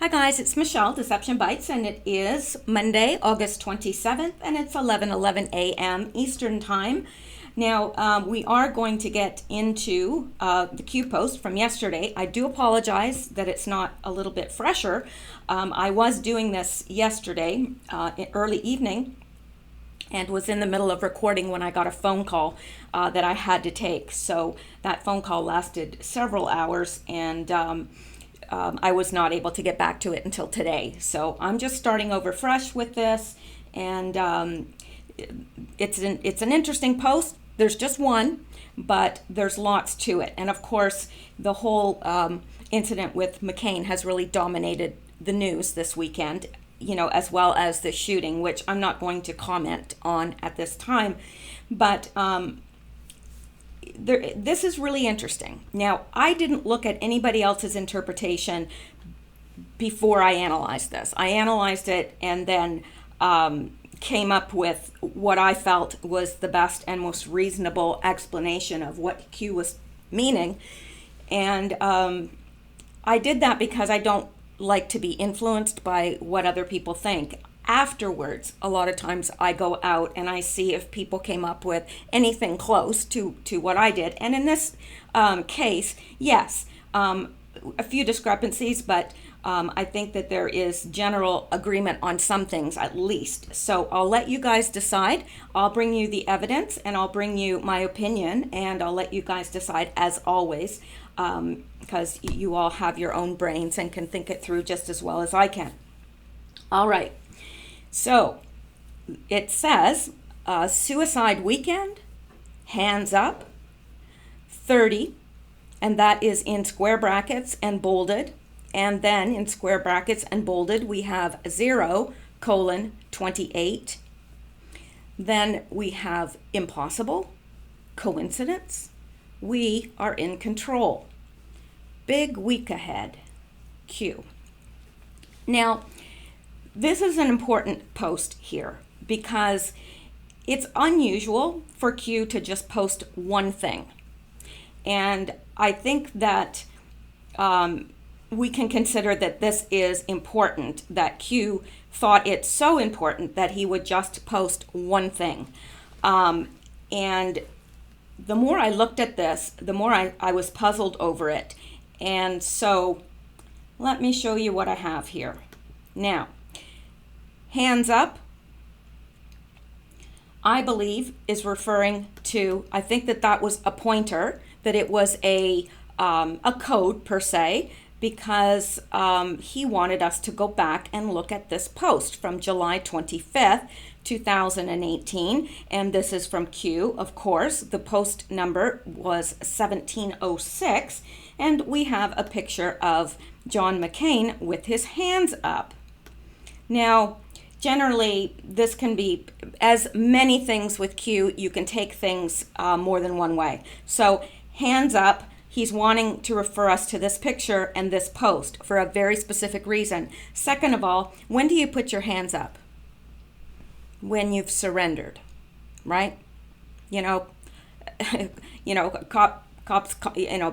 Hi guys, it's Mishel, Deception Bytes, and it is Monday, August 27th, and it's 11:11 a.m. Eastern Time. Now, we are going to get into the Q post from yesterday. I do apologize that it's not a little bit fresher. I was doing this yesterday, early evening, and was in the middle of recording when I got a phone call that I had to take. So that phone call lasted several hours, and I was not able to get back to it until today. So I'm just starting over fresh with this, and it's an interesting post. There's just one, but there's lots to it. And of course, the whole incident with McCain has really dominated the news this weekend, as well as the shooting, which I'm not going to comment on at this time. But this is really interesting. Now, I didn't look at anybody else's interpretation before I analyzed this. I analyzed it and then came up with what I felt was the best and most reasonable explanation of what Q was meaning. And I did that because I don't like to be influenced by what other people think. Afterwards, a lot of times I go out and I see if people came up with anything close to what I did. And in this case, yes, a few discrepancies, but I think that there is general agreement on some things at least. So I'll let you guys decide. I'll bring you the evidence and I'll bring you my opinion, and I'll let you guys decide as always, because you all have your own brains and can think it through just as well as I can. All right. So it says suicide weekend, hands up, 30, and that is in square brackets and bolded. And then in square brackets and bolded, we have 0:28. Then we have impossible, coincidence, we are in control. Big week ahead, Q. Now, this is an important post here because it's unusual for Q to just post one thing. And I think that we can consider that this is important, that Q thought it so important that he would just post one thing. And the more I looked at this, the more I was puzzled over it. And so let me show you what I have here. Now, hands up, I believe, is referring to, I think that was a pointer, that it was a code per se, because he wanted us to go back and look at this post from July 25th, 2018. And this is from Q, of course. The post number was 1706. And we have a picture of John McCain with his hands up. Now, generally, this can be, as many things with Q, you can take things more than one way. So hands up, he's wanting to refer us to this picture and this post for a very specific reason. Second of all, when do you put your hands up? When you've surrendered, right? Cops,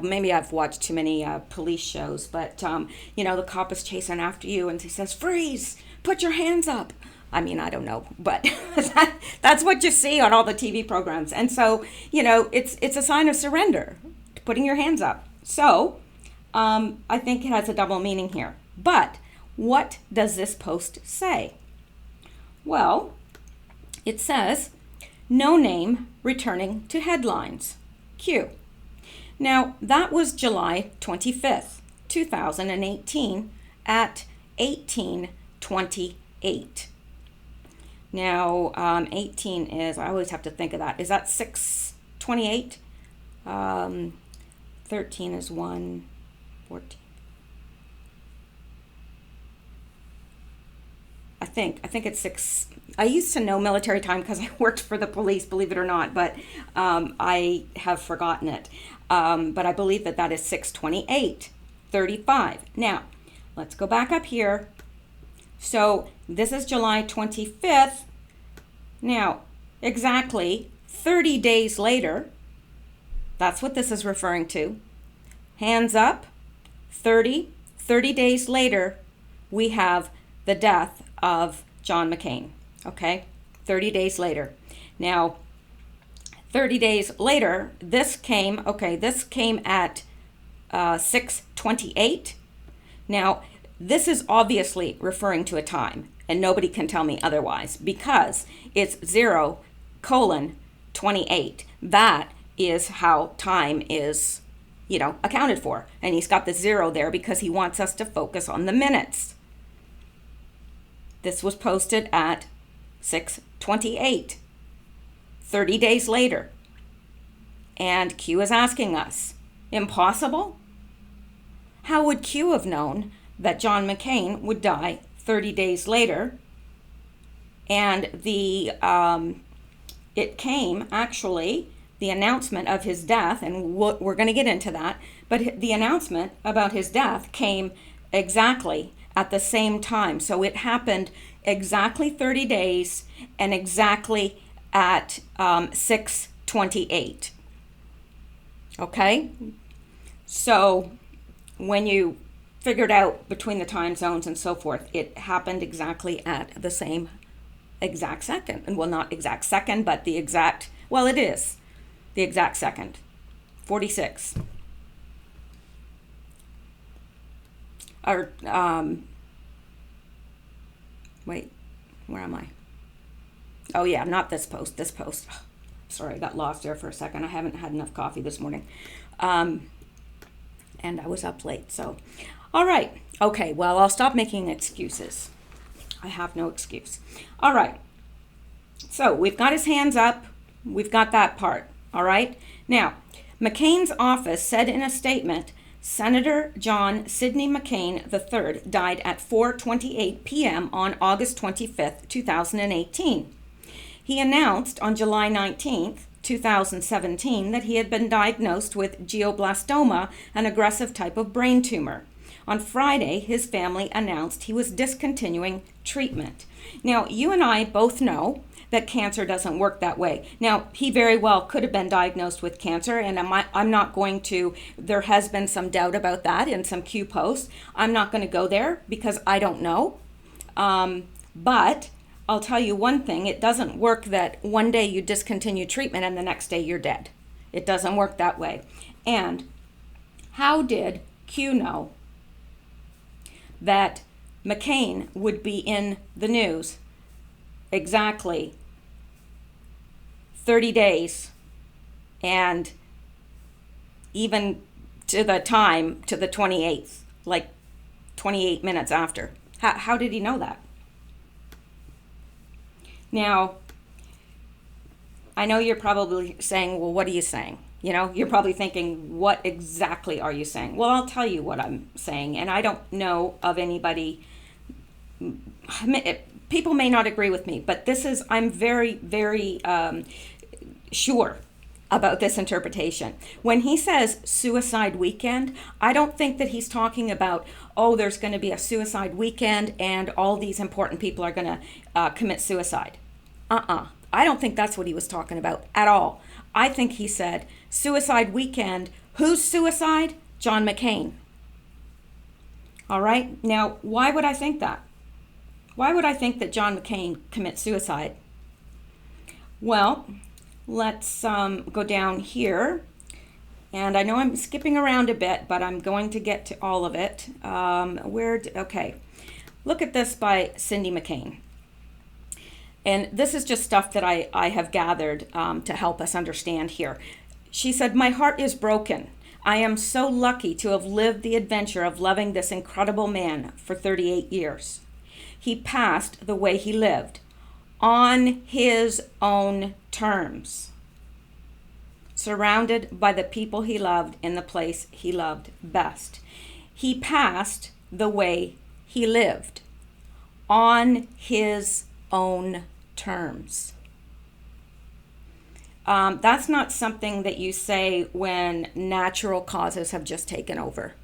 maybe I've watched too many police shows, but, the cop is chasing after you and he says, freeze, put your hands up. I mean, I don't know, but that's what you see on all the TV programs. And so, it's a sign of surrender, putting your hands up. So I think it has a double meaning here. But what does this post say? Well, it says, no name returning to headlines, Q. Now, that was July 25th, 2018 at 18:28. Now, 18 is, I always have to think of that. Is that 6:28? 13 is 1:14. I think it's 6. I used to know military time because I worked for the police, believe it or not, but I have forgotten it. But I believe that is 6:28:35. Now, let's go back up here. So this is July 25th. Now, exactly 30 days later, that's what this is referring to. Hands up, 30 days later, we have the death of John McCain, okay? 30 days later. Now, 30 days later, this came at 6:28. Now, this is obviously referring to a time, and nobody can tell me otherwise, because it's 0:28. That is how time is, accounted for. And he's got the 0 there because he wants us to focus on the minutes. This was posted at 6:28, 30 days later. And Q is asking us, impossible? How would Q have known that John McCain would die 30 days later? And it came, actually, the announcement of his death, and we're going to get into that, but the announcement about his death came exactly at the same time. So it happened exactly 30 days and exactly at 6:28. Okay? So when you figured out between the time zones and so forth, it happened exactly at the same exact second. And well, not exact second, but it is the exact second. 46. Or, wait, where am I? Oh yeah, not this post, Sorry, I got lost there for a second. I haven't had enough coffee this morning. And I was up late, so. All right, okay, well, I'll stop making excuses. I have no excuse. All right, so we've got his hands up. We've got that part, all right? Now, McCain's office said in a statement, Senator John Sidney McCain III died at 4:28 p.m. on August 25th, 2018. He announced on July 19th, 2017, that he had been diagnosed with glioblastoma, an aggressive type of brain tumor. On Friday, his family announced he was discontinuing treatment. Now, you and I both know that cancer doesn't work that way. Now, he very well could have been diagnosed with cancer, and I'm not going to, there has been some doubt about that in some Q posts. I'm not going to go there because I don't know. But I'll tell you one thing, it doesn't work that one day you discontinue treatment and the next day you're dead. It doesn't work that way. And how did Q know that McCain would be in the news exactly 30 days and even to the time, to the 28th, like 28 minutes after? How did he know that? Now, I know you're probably saying, well, what are you saying? You're probably thinking, what exactly are you saying? Well, I'll tell you what I'm saying, and I don't know of anybody. People may not agree with me, but I'm very, very sure about this interpretation. When he says suicide weekend, I don't think that he's talking about, there's going to be a suicide weekend and all these important people are going to commit suicide. I don't think that's what he was talking about at all. I think he said suicide weekend. Whose suicide? John McCain. All right. Now, why would I think that? Why would I think that John McCain commits suicide? Well, let's go down here. And I know I'm skipping around a bit, but I'm going to get to all of it. Okay. Look at this by Cindy McCain. And this is just stuff that I have gathered to help us understand here. She said, "My heart is broken. I am so lucky to have lived the adventure of loving this incredible man for 38 years. He passed the way he lived, on his own terms, surrounded by the people he loved in the place he loved best. He passed the way he lived, on his own terms." That's not something that you say when natural causes have just taken over,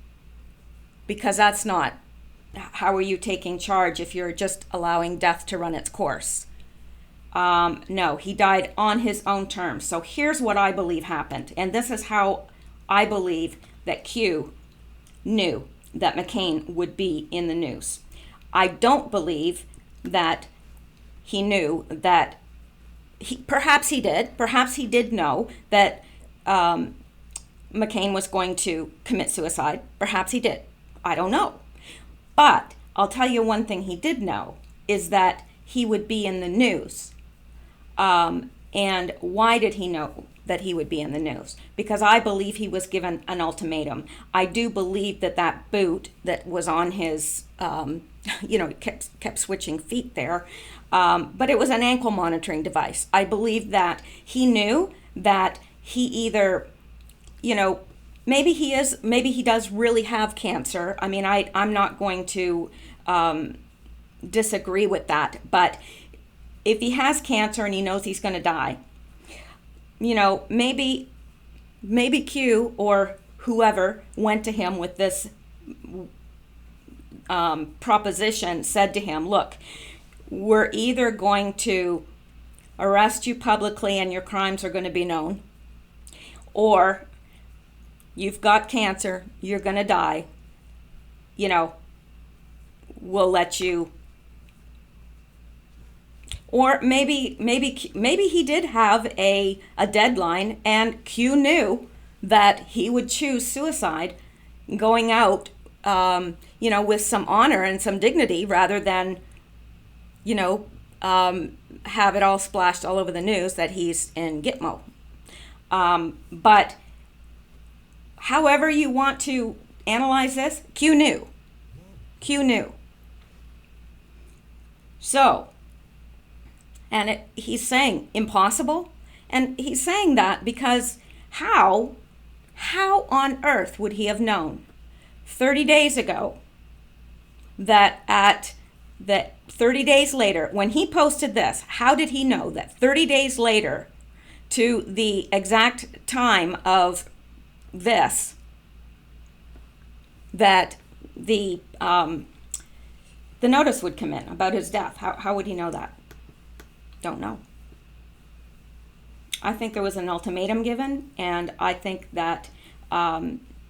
because that's not, how are you taking charge if you're just allowing death to run its course? No, he died on his own terms. So here's what I believe happened, and this is how I believe that Q knew that McCain would be in the news. I don't believe that he knew that perhaps he did know that McCain was going to commit suicide. Perhaps he did. I don't know. But I'll tell you one thing he did know is that he would be in the news. And why did he know that he would be in the news? Because I believe he was given an ultimatum. I do believe that boot that was on his, kept switching feet there, but it was an ankle monitoring device. I believe that he knew that he either, maybe he does really have cancer. I mean, I'm not going to disagree with that, but if he has cancer and he knows he's going to die, maybe Q or whoever went to him with this proposition, said to him, look, we're either going to arrest you publicly and your crimes are going to be known, or you've got cancer, you're going to die, we'll let you. Or maybe he did have a deadline, and Q knew that he would choose suicide, going out, with some honor and some dignity, rather than, have it all splashed all over the news that he's in Gitmo. But however you want to analyze this, Q knew. So, and he's saying impossible, and he's saying that because how on earth would he have known 30 days ago that 30 days later, when he posted this, how did he know that 30 days later, to the exact time of this, that the notice would come in about his death? How would he know that? Don't know. I think there was an ultimatum given, and I think that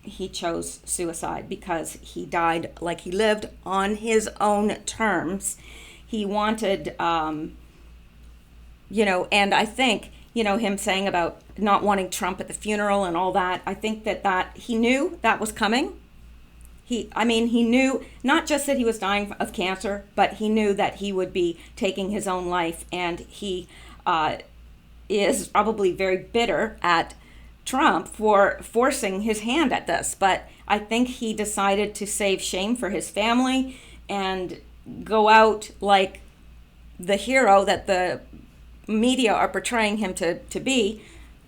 he chose suicide because he died like he lived on his own terms. He wanted, and I think, him saying about not wanting Trump at the funeral and all that, I think that he knew that was coming. He knew not just that he was dying of cancer, but he knew that he would be taking his own life, and he is probably very bitter at Trump for forcing his hand at this. But I think he decided to save shame for his family and go out like the hero that the media are portraying him to be,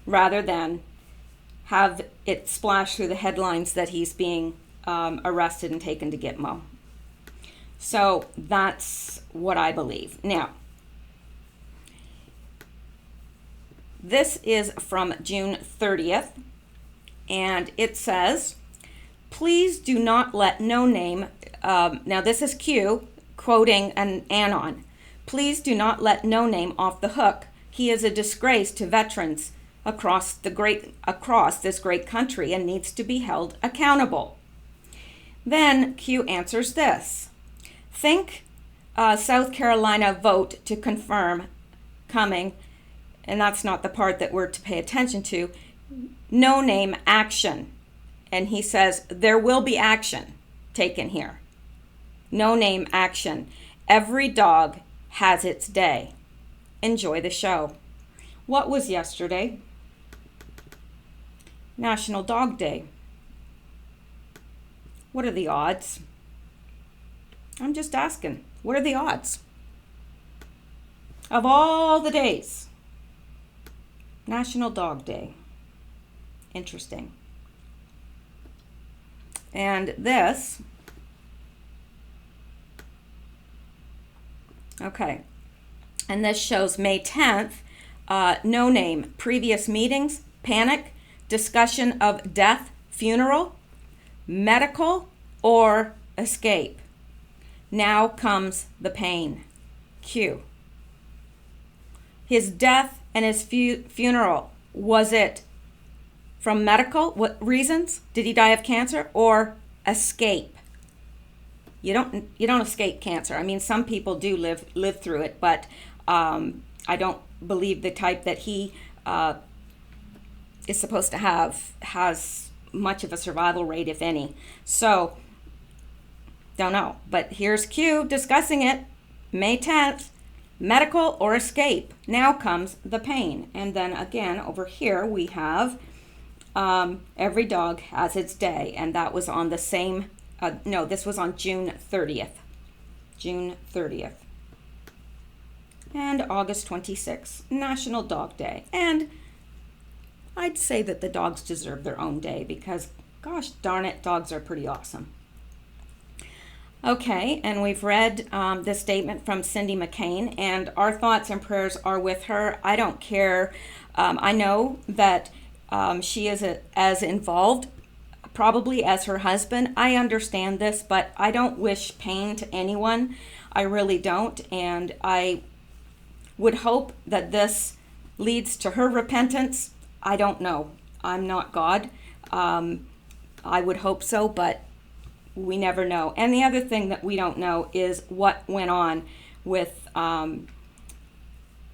rather than have it splash through the headlines that he's being arrested and taken to Gitmo. So that's what I believe. Now, this is from June 30th, and it says, please do not let no name, now this is Q quoting an anon, please do not let no name off the hook. He is a disgrace to veterans across this great country and needs to be held accountable. Then Q answers this. Think South Carolina vote to confirm coming, and that's not the part that we're to pay attention to, no name action. And he says there will be action taken here. No name action. Every dog has its day. Enjoy the show. What was yesterday? National Dog Day. What are the odds? I'm just asking. What are the odds? Of all the days, National Dog Day. Interesting. And this, okay, and this shows May 10th, no name, previous meetings, panic, discussion of death, funeral, medical, or escape. Now comes the pain. Q. His death and his funeral, was it from medical reasons? Did he die of cancer, or escape? you don't escape cancer. I mean, some people do live through it, but I don't believe the type that he is supposed to have has much of a survival rate, if any. So, don't know. But here's Q discussing it. May 10th, medical or escape. Now comes the pain. And then again, over here we have every dog has its day. And that was on the same, no, this was on June 30th. June 30th. And August 26th, National Dog Day. And I'd say that the dogs deserve their own day because, gosh darn it, dogs are pretty awesome. Okay, and we've read this statement from Cindy McCain, and our thoughts and prayers are with her. I don't care. I know that she is as involved probably as her husband. I understand this, but I don't wish pain to anyone. I really don't, and I would hope that this leads to her repentance. I don't know. I'm not God. I would hope so, but we never know. And the other thing that we don't know is what went on with, John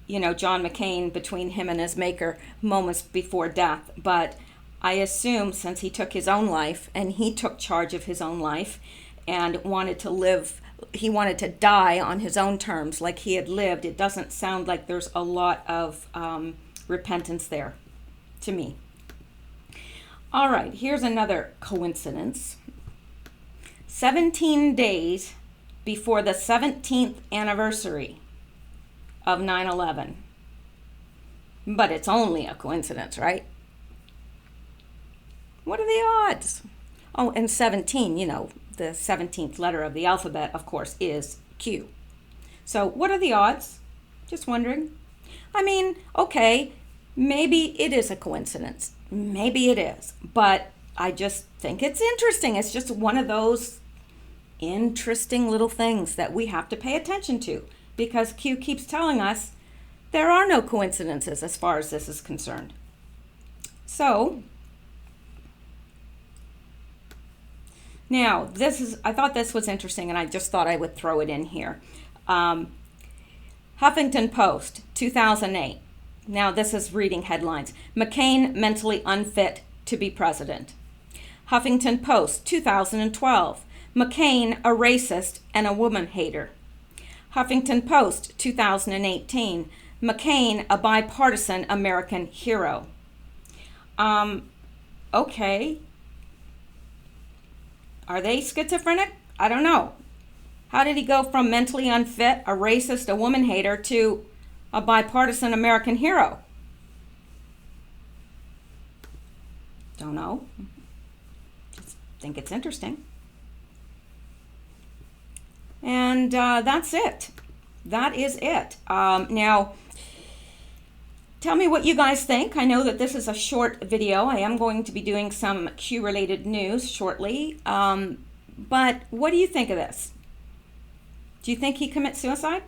McCain, between him and his maker moments before death. But I assume since he took his own life and he took charge of his own life and wanted to live, he wanted to die on his own terms like he had lived. It doesn't sound like there's a lot of repentance there to me. All right, here's another coincidence. 17 days before the 17th anniversary of 9/11. But it's only a coincidence, right? What are the odds? Oh, and 17, the 17th letter of the alphabet, of course, is Q. So what are the odds? Just wondering. I mean, okay, maybe it is a coincidence. Maybe it is. But I just think it's interesting. It's just one of those interesting little things that we have to pay attention to because Q keeps telling us there are no coincidences as far as this is concerned. So, now I thought this was interesting and I just thought I would throw it in here. Huffington Post, 2008. Now this is reading headlines. McCain mentally unfit to be president. Huffington Post, 2012. McCain, a racist and a woman hater. Huffington Post, 2018. McCain, a bipartisan American hero. Okay. Are they schizophrenic? I don't know. How did he go from mentally unfit, a racist, a woman hater, to a bipartisan American hero? Don't know. Just think it's interesting. And that's it. That is it. Now, tell me what you guys think. I know that this is a short video. I am going to be doing some Q-related news shortly. But what do you think of this? Do you think he commits suicide?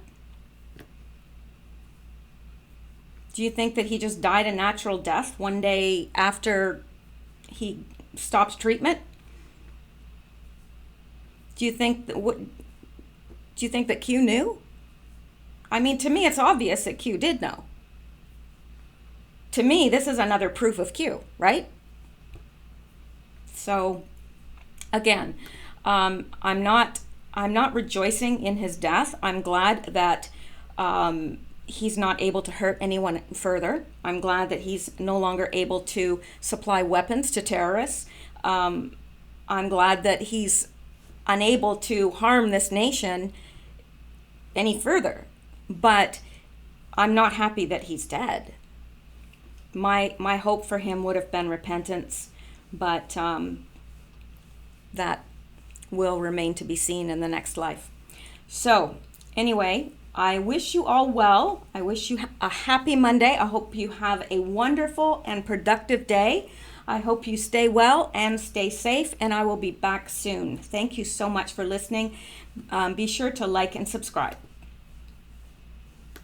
Do you think that he just died a natural death one day after he stopped treatment? Do you think that Q knew? I mean, to me, it's obvious that Q did know. To me, this is another proof of Q, right? So, again, I'm not rejoicing in his death. I'm glad that he's not able to hurt anyone further. I'm glad that he's no longer able to supply weapons to terrorists. I'm glad that he's unable to harm this nation any further. But I'm not happy that he's dead. My hope for him would have been repentance, but that will remain to be seen in the next life. So, anyway, I wish you all well. I wish you a happy Monday. I hope you have a wonderful and productive day. I hope you stay well and stay safe, and I will be back soon. Thank you so much for listening. Be sure to like and subscribe.